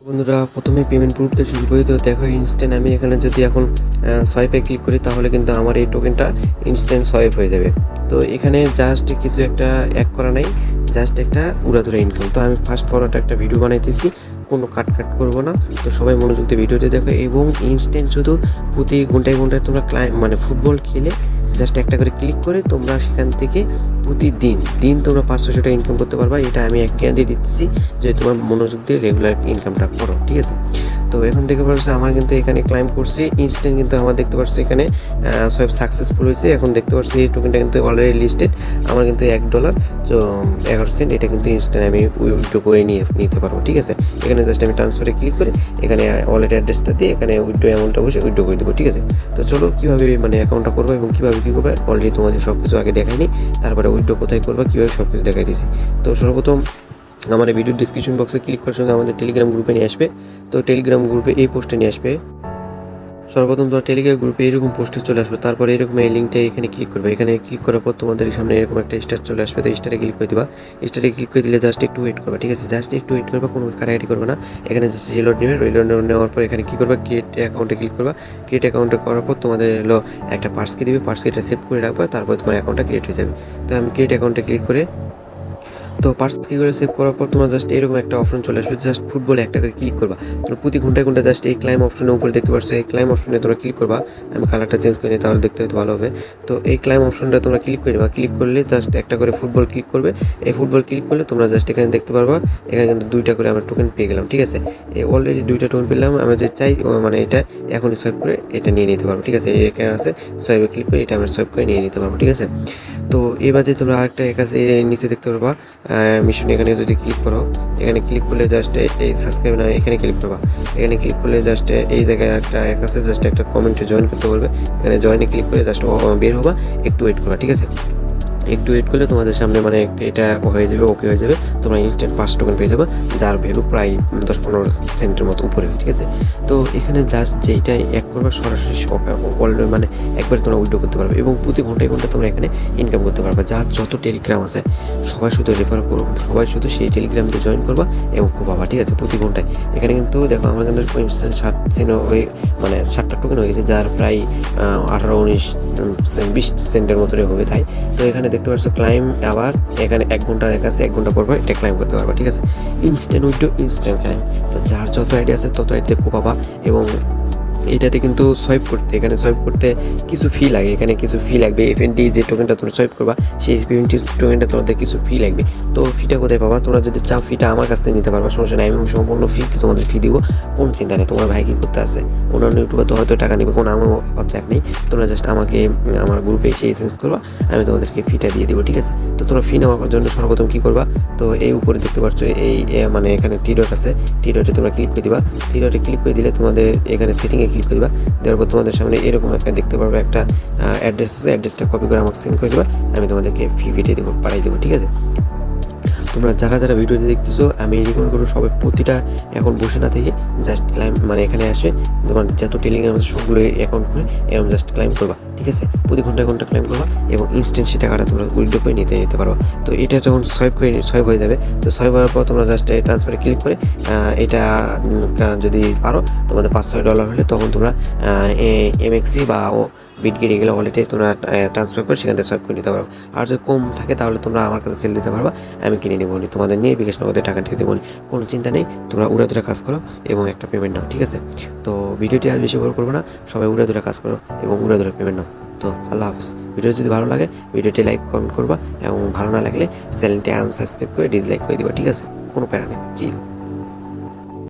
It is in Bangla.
বন্ধুরা প্রথমে পেমেন্ট প্রুফতে শুরু করি। তো দেখো ইনস্ট্যান্ট আমি এখানে যদি এখন সোয়াইপে ক্লিক করি তাহলে কিন্তু আমার এই টোকেনটা ইনস্ট্যান্ট সোয়াইপ হয়ে যাবে। তো এখানে জাস্ট কিছু একটা এক করা নাই, জাস্ট একটা উড়াধুরা ইনকাম। তো আমি ফাস্ট ফরওয়ার্ড একটা ভিডিও বানাইতেছি, কোনো কাট করবো না। তো সবাই মনোযোগ দিয়ে ভিডিওতে দেখো এবং ইনস্ট্যান্ট শুধু প্রতি ঘন্টায় ঘন্টায় তোমরা মানে ফুটবল খেলে জাস্ট একটা করে ক্লিক করে তোমরা সেখান থেকে প্রতিদিন তোমরা 500 টাকা ইনকাম করতে পারবা। এটা আমি এক দিয়ে দিচ্ছি যে তোমার মনোযোগ দিয়ে রেগুলার ইনকামটা করো, ঠিক আছে। তো এখন দেখতে পাচ্ছ আমার কিন্তু এখানে ক্লাইম করছি ইনস্ট্যান্ট, কিন্তু আমার দেখতে পাচ্ছ এখানে সব সাকসেসফুল হয়েছে। এখন দেখতে পাচ্ছি এই টোকেনটা কিন্তু অলরেডি লিস্টেড, আমার কিন্তু $1 তো 11 সেন্ট, এটা কিন্তু ইনস্ট্যান্ট আমি উইথড্র করে নিতে পারবো, ঠিক আছে। এখানে জাস্ট আমি ট্রান্সফারে ক্লিক করে এখানে ওয়ালেট অ্যাড্রেসটা দিয়ে এখানে উইথড্র অ্যামাউন্টটা বসে উইথড্র করে দেবো, ঠিক আছে। তো চলো কীভাবে মানে অ্যাকাউন্টটা করবো এবং কীভাবে কী করবে অলরেডি তোমাদের সব কিছু আগে দেখাইনি, তারপরে উইথড্র কোথায় করবা কীভাবে সব কিছু দেখাই দিয়েছি। তো সর্বপ্রথম আমার এই ভিডিও ডিসক্রিপশন বক্সে ক্লিক করার সঙ্গে আমাদের টেলিগ্রাম গ্রুপে নিয়ে আসবে। তো টেলিগ্রাম গ্রুপে এই পোস্টে নিয়ে আসবে। সর্বপ্রথম তোমার টেলিগ্রাম গ্রুপে এরকম পোস্টে চলে আসবে, তারপরে এরকম এই লিঙ্কটা এখানে ক্লিক করবে। এখানে ক্লিক করার পর তোমাদের সামনে এরকম একটা স্টার চলে আসবে। তো স্টারে ক্লিক করে দিবা। স্টারে ক্লিক করে দিলে জাস্ট একটু ওয়েট করবা, ঠিক আছে। জাস্ট একটু ওয়েট করবা, কোনো কাটাকাটি করবে না। এখানে জাস্ট রিলোড নেবে, রিলোড নেওয়ার পর এখানে কী করবা, ক্রিয়েট অ্যাকাউন্টে ক্লিক করবা। ক্রিয়েট অ্যাকাউন্টে করার পর তোমাদের হলো একটা পার্সকে দিবে, পার্সকে এটা সেভ করে রাখবা, তারপর তোমার অ্যাকাউন্টটা ক্রিয়েট হয়ে যাবে। তো আমি ক্রিয়েট অ্যাকাউন্টে ক্লিক করে তো পার্স কি করে সেভ করার পর তোমার জাস্ট এরকম একটা অপশন চলে আসবে, জাস্ট ফুটবলে একটা করে ক্লিক করবা। তোমরা প্রতি ঘন্টায় ঘন্টায় জাস্ট এই ক্লাইম অপশনের উপরে দেখতে পাচ্ছ, এই ক্লাইম অপশনে তোমরা ক্লিক করবা। আমি কালারটা চেঞ্জ করে নিই, তাহলে দেখতে হয়তো ভালো হবে। তো এই ক্লাইম অপশনটা তোমরা ক্লিক করে নেবা। ক্লিক করলে জাস্ট একটা করে ফুটবল ক্লিক করবে। এই ফুটবল ক্লিক করলে তোমরা জাস্ট এখানে দেখতে পারবা, এখানে কিন্তু 2টা করে আমরা টোকেন পেয়ে গেলাম, ঠিক আছে। এই অলরেডি 2টা টোকেন পেলাম। আমরা যে চাই মানে এটা এখনই সোয়াইপ করে এটা নিয়ে নিতে পারবো, ঠিক আছে। এখানে আছে সোয়াইপে ক্লিক করে এটা আমরা সোয়াইপ করে নিয়ে নিতে পারবো, ঠিক আছে। তো এবারে তোমরা আরেকটা কাছে নিচে দেখতে পারবা মিশন, এখানে যদি ক্লিক করো, এখানে ক্লিক করলে জাস্ট এই সাবস্ক্রাইব না এখানে ক্লিক করবা। এখানে ক্লিক করলে জাস্ট এই জায়গায় একটা আছে, জাস্ট একটা কমেন্টে জয়েন করতে বলবে। এখানে জয়েনে ক্লিক করে জাস্ট বের হবা, একটু ওয়েট করবা, ঠিক আছে। একটু ওয়েট করলে তোমাদের সামনে মানে এটা হয়ে যাবে, ওকে হয়ে যাবে। তোমরা ইনস্ট্যান্ট 5 টোকেন পেয়ে যাবে, যার ভ্যালু প্রায় 10-15 সেন্টের মতো উপরে, ঠিক আছে। তো এখানে জাস্ট যেইটাই এক করবা সরাসরি অলরেডি মানে একবারে তোমরা উইথড্র করতে পারবে এবং প্রতি ঘন্টায় ঘন্টা তোমরা এখানে ইনকাম করতে পারবে। যার যত টেলিগ্রাম আছে সবাই শুধু রেফার করবো, সবাই শুধু সেই টেলিগ্রামতে জয়েন করবা এবং খুব পাবা, ঠিক আছে, প্রতি ঘন্টায়। এখানে কিন্তু দেখো আমার কিন্তু ইনস্ট্যান্ট 7টা টোকেন হয়ে গেছে, যার প্রায় 18-19 20 সেন্টের মতো হবে, তাই। তো এখানে দেখতে পাচ্ছ ক্লাইম, আবার এখানে 1 ঘন্টার কাছে 1 ঘন্টা পর এটা ক্লাইম করতে পারবা, ঠিক আছে। Instant withdraw, instant claim. তো যার যত আইডিয়া আছে তত আইডিয়া পাবা এবং এটাতে কিন্তু সোয়াইপ করতে, এখানে সোয়াইপ করতে কিছু ফি লাগে, এখানে কিছু ফি লাগবে। এফএনডি যে টোকেনটা তোমরা সোয়াইপ করবা সেই এফএনডি টোকেনটা তোমাদের কিছু ফি লাগবে। তো ফিটা কোথায় পাবা? তোমরা যদি চাও ফিটা আমার কাছ থেকে নিতে পারবা, সমস্যা নেই। আমি সম্পূর্ণ ফিতে তোমাদের ফি দিব, কোনো চিন্তা নেই। তোমার ভাই কী করতে আছে, অন্যান্য ইউটিউবার তো হয়তো টাকা নেবে, কোনো আমার অত্যাগ নেই। তোমরা জাস্ট আমাকে আমার গ্রুপে এসে এসএমএস করবা, আমি তোমাদেরকে ফিটা দিয়ে দেবো, ঠিক আছে। তো তোমরা ফি নেওয়ার জন্য সর্বপ্রথম কী করবা, তো এই উপরে দেখতে পাচ্ছ এই মানে এখানে টি ডট আছে, টি ডটে তোমরা ক্লিক করে দিবা। টি ডটে ক্লিক করে দিলে তোমাদের এখানে সেটিংয়ে ক্লিক করে দিবা। দেওয়ার পর তোমাদের সামনে এরকম একটা দেখতে পারবে একটা অ্যাড্রেস আছে, অ্যাড্রেসটা কপি করে আমাকে সেন্ড করে দেবা, আমি তোমাদেরকে ফি ভিডিও দেবো, পাঠাই দেবো, ঠিক আছে। তোমরা যারা ভিডিওতে দেখতেছো আমি রিকমেন্ড করবো সবাই প্রতিটা এখন বসে না থেকে জাস্ট ক্লাইম মানে এখানে আসবে, তোমার যত টেলিগ্রাম আছে সবগুলো অ্যাকাউন্ট করে এরকম জাস্ট ক্লাইম করবা, ঠিক আছে। প্রতি ঘন্টায় ঘন্টা ক্লাইম করবা এবং ইনস্ট্যান্ট সে টাকাটা তোমরা উইথড্র করে নিতে পারবা। তো এটা যখন সোয়াইপ হয়ে যাবে, তো সোয়াইপ হওয়ার পর তোমরা জাস্ট ট্রান্সফারে ক্লিক করে এটা যদি পারো তোমাদের $5-6 হলে তখন তোমরা এমএক্সি বা বিটগেট এগুলো ওয়ালেটে তোমরা ট্রান্সফার করে সেখান থেকে সোয়াইপ করে নিতে পারো। আর যদি কম থাকে তাহলে তোমরা আমার কাছে সেল দিতে পারবা, আমি কিনে নেবো, তোমাদের নিয়ে বিকাশ নগদে টাকা দিয়ে দেবো, কোনো চিন্তা নেই। তোমরা উড়াদুরা কাজ করো এবং একটা পেমেন্ট নাও, ঠিক আছে। তো ভিডিওটি আর বেশি বড় করবো না, সবাই উড়াদুরা কাজ করো এবং উড়াদুরা পেমেন্ট নাও। তো আল্লাহ হাফিজ। ভিডিও যদি ভালো লাগে ভিডিওটি লাইক কমেন্ট করবা এবং ভালো না লাগলে চ্যানেলটি আনসাবস্ক্রাইব করে ডিসলাইক করে দিবা, ঠিক আছে, কোনো প্যারা নেই, চিল।